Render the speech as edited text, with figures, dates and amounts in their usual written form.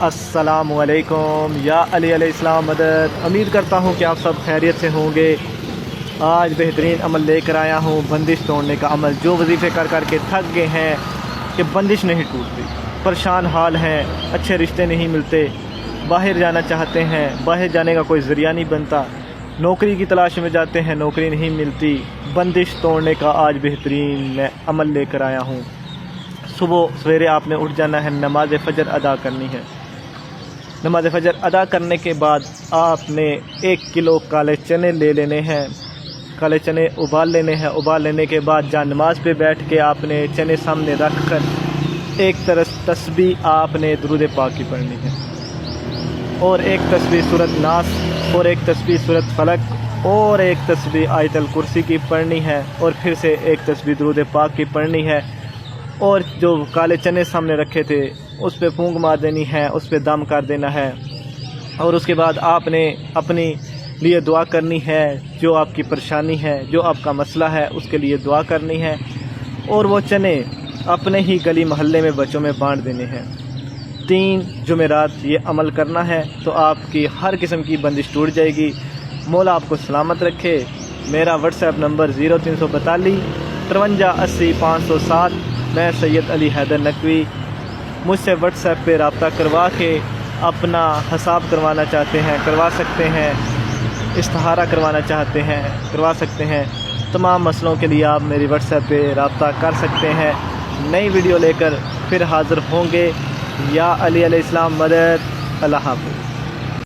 السلام علیکم یا علی علیہ السلام مدد۔ امید کرتا ہوں کہ آپ سب خیریت سے ہوں گے۔ آج بہترین عمل لے کر آیا ہوں، بندش توڑنے کا عمل۔ جو وظیفے کر کر کے تھک گئے ہیں کہ بندش نہیں ٹوٹتی، پریشان حال ہیں، اچھے رشتے نہیں ملتے، باہر جانا چاہتے ہیں، باہر جانے کا کوئی ذریعہ نہیں بنتا، نوکری کی تلاش میں جاتے ہیں، نوکری نہیں ملتی، بندش توڑنے کا آج بہترین میں عمل لے کر آیا ہوں۔ صبح سویرے آپ نے اٹھ جانا ہے، نماز فجر ادا کرنی ہے۔ نماز فجر ادا کرنے کے بعد آپ نے 1 کلو کالے چنے لے لینے ہیں، کالے چنے ابال لینے ہیں۔ ابال لینے کے بعد جہاں نماز پہ بیٹھ کے آپ نے چنے سامنے رکھ کر ایک تسبیح آپ نے درود پاک کی پڑھنی ہے، اور ایک تسبیح سورۃ ناس، اور ایک تسبیح سورۃ فلق، اور ایک تسبیح آیت الکرسی کی پڑھنی ہے، اور پھر سے ایک تسبیح درود پاک کی پڑھنی ہے۔ اور جو کالے چنے سامنے رکھے تھے اس پہ پھونک مار دینی ہے، اس پہ دم کر دینا ہے، اور اس کے بعد آپ نے اپنی لیے دعا کرنی ہے۔ جو آپ کی پریشانی ہے، جو آپ کا مسئلہ ہے، اس کے لیے دعا کرنی ہے، اور وہ چنے اپنے ہی گلی محلے میں بچوں میں بانٹ دینے ہیں۔ 3 جمعرات یہ عمل کرنا ہے تو آپ کی ہر قسم کی بندش ٹوٹ جائے گی۔ مولا آپ کو سلامت رکھے۔ میرا واٹس ایپ نمبر 0342 53 80 507۔ میں سید علی حیدر نقوی۔ مجھ سے واٹس ایپ پہ رابطہ کروا کے اپنا حساب کروانا چاہتے ہیں، کروا سکتے ہیں، استخارہ کروانا چاہتے ہیں، کروا سکتے ہیں۔ تمام مسئلوں کے لیے آپ میری واٹس ایپ پہ رابطہ کر سکتے ہیں۔ نئی ویڈیو لے کر پھر حاضر ہوں گے۔ یا علی علیہ السلام مدد۔ اللہ حافظ۔